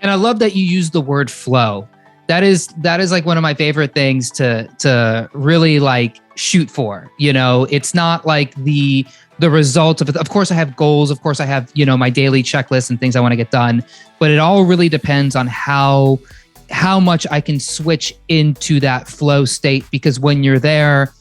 And I love that you use the word flow. That is like one of my favorite things to really like shoot for. You know, it's not like the result of it. Of course I have goals. Of course I have, you know, my daily checklist and things I want to get done, but it all really depends on how much I can switch into that flow state, because when you're there,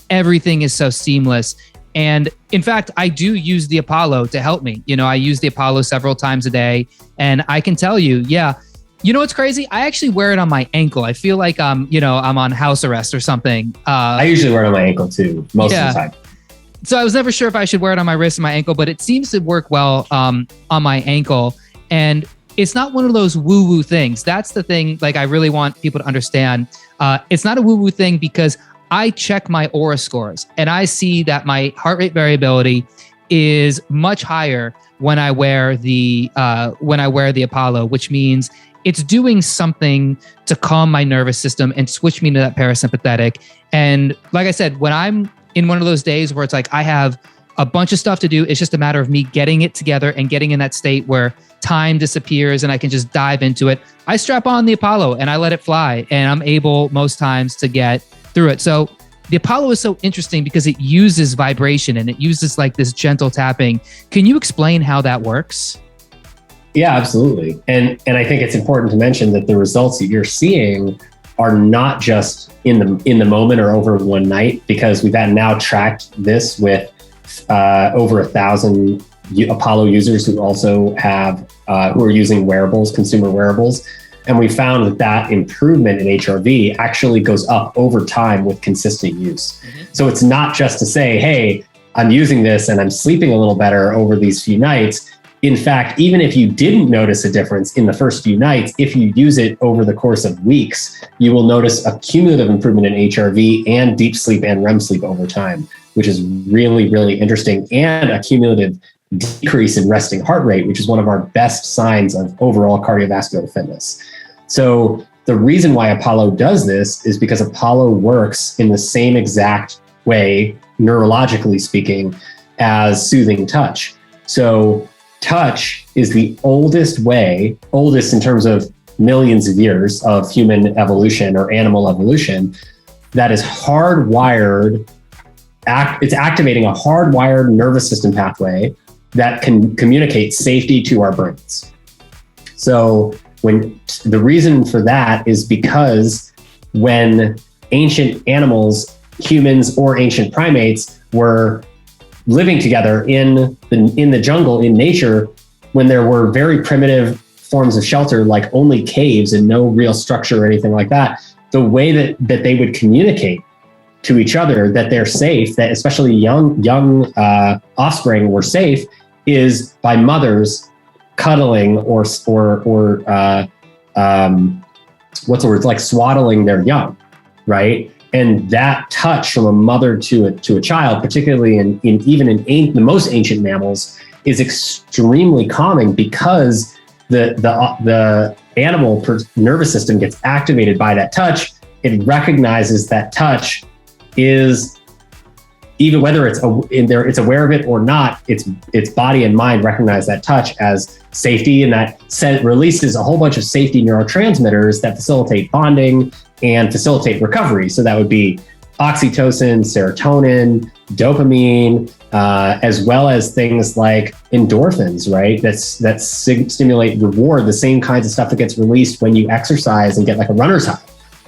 everything is so seamless. And in fact, I do use the Apollo to help me. You know, I use the Apollo several times a day, and I can tell you, yeah, you know what's crazy? I actually wear it on my ankle. I feel like I'm on house arrest or something. I usually wear it on my ankle too, most of the time. So I was never sure if I should wear it on my wrist and my ankle, but it seems to work well on my ankle. And it's not one of those woo-woo things. That's the thing, like, I really want people to understand. It's not a woo-woo thing, because I check my aura scores and I see that my heart rate variability is much higher when I wear the Apollo, which means it's doing something to calm my nervous system and switch me to that parasympathetic. And like I said, when I'm in one of those days where it's like I have a bunch of stuff to do, it's just a matter of me getting it together and getting in that state where time disappears and I can just dive into it, I strap on the Apollo and I let it fly, and I'm able most times to get through it. So the Apollo is so interesting because it uses vibration and it uses like this gentle tapping. Can you explain how that works? Yeah, absolutely. And I think it's important to mention that the results that you're seeing are not just in the moment or over one night, because we've now tracked this with over 1,000 Apollo users who also have who are using wearables, consumer wearables. And we found that improvement in HRV actually goes up over time with consistent use. Mm-hmm. So it's not just to say, hey, I'm using this and I'm sleeping a little better over these few nights. In fact, even if you didn't notice a difference in the first few nights, if you use it over the course of weeks, you will notice a cumulative improvement in HRV and deep sleep and REM sleep over time, which is really, really interesting, and a cumulative decrease in resting heart rate, which is one of our best signs of overall cardiovascular fitness. So the reason why Apollo does this is because Apollo works in the same exact way, neurologically speaking, as soothing touch. So touch is the oldest in terms of millions of years of human evolution or animal evolution, that is hardwired. It's activating a hardwired nervous system pathway that can communicate safety to our brains. So when the reason for that is because when ancient animals, humans or ancient primates, were living together in the jungle, in nature, when there were very primitive forms of shelter, like only caves and no real structure or anything like that, the way that they would communicate to each other that they're safe, that especially young offspring were safe, is by mothers cuddling or what's the word? Like swaddling their young, right? And that touch from a mother to a child, particularly in the most ancient mammals, is extremely calming, because the animal nervous system gets activated by that touch. It recognizes that touch is, even whether it's aware of it or not, its body and mind recognize that touch as safety, and that releases a whole bunch of safety neurotransmitters that facilitate bonding and facilitate recovery. So that would be oxytocin, serotonin, dopamine, as well as things like endorphins, right? That stimulate reward, the same kinds of stuff that gets released when you exercise and get like a runner's high,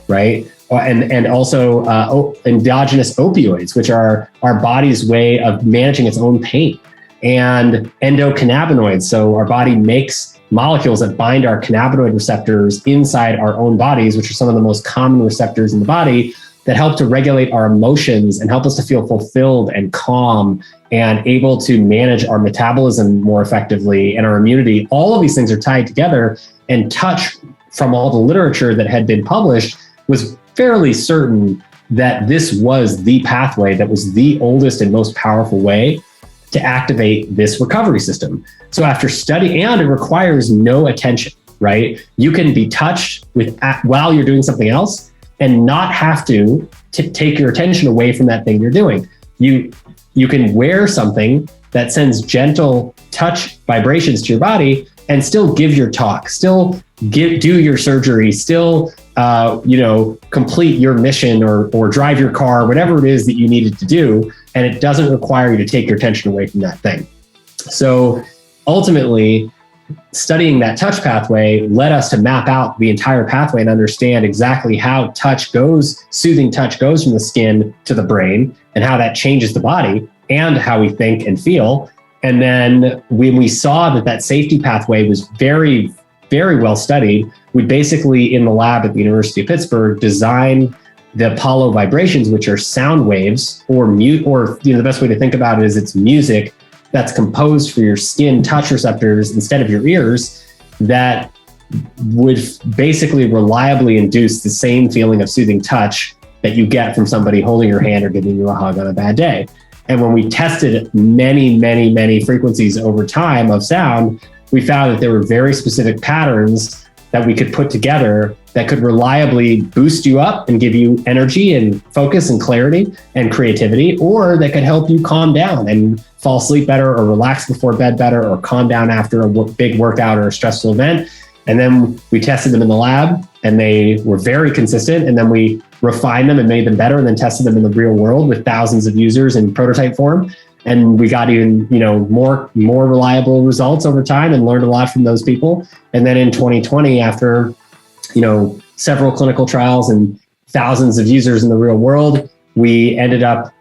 right? And also endogenous opioids, which are our body's way of managing its own pain, and endocannabinoids. So our body makes molecules that bind our cannabinoid receptors inside our own bodies, which are some of the most common receptors in the body, that help to regulate our emotions and help us to feel fulfilled and calm and able to manage our metabolism more effectively and our immunity. All of these things are tied together, and touch, from all the literature that had been published, was fairly certain that this was the pathway that was the oldest and most powerful way to activate this recovery system. So after study, and it requires no attention, right? You can be touched while you're doing something else and not have to take your attention away from that thing you're doing. You can wear something that sends gentle touch vibrations to your body and still give your talk, still do your surgery, still, complete your mission or drive your car, whatever it is that you needed to do. And it doesn't require you to take your attention away from that thing. So ultimately, studying that touch pathway led us to map out the entire pathway and understand exactly how soothing touch goes from the skin to the brain, and how that changes the body and how we think and feel. And then when we saw that safety pathway was very, very well studied, we basically, in the lab at the University of Pittsburgh, designed the Apollo vibrations, which are sound waves the best way to think about it is it's music that's composed for your skin touch receptors instead of your ears, that would basically reliably induce the same feeling of soothing touch that you get from somebody holding your hand or giving you a hug on a bad day. And when we tested many, many, many frequencies over time of sound, we found that there were very specific patterns that we could put together that could reliably boost you up and give you energy and focus and clarity and creativity, or that could help you calm down and fall asleep better, or relax before bed better, or calm down after a big workout or a stressful event. And then we tested them in the lab and they were very consistent. And then we refined them and made them better, and then tested them in the real world with thousands of users in prototype form. And we got even, more reliable results over time, and learned a lot from those people. And then in 2020, after, several clinical trials and thousands of users in the real world, we ended up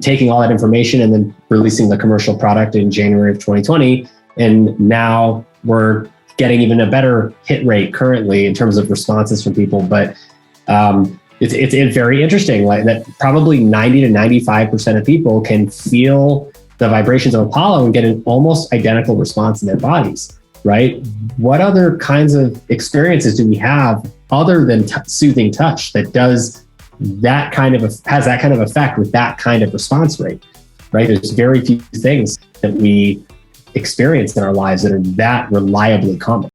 taking all that information and then releasing the commercial product in January of 2020. And now we're getting even a better hit rate currently in terms of responses from people. But it's very interesting, like that probably 90 to 95% of people can feel the vibrations of Apollo and get an almost identical response in their bodies, right? What other kinds of experiences do we have other than soothing touch that has that kind of effect with that kind of response rate, right? There's very few things that we experience in our lives that are that reliably common.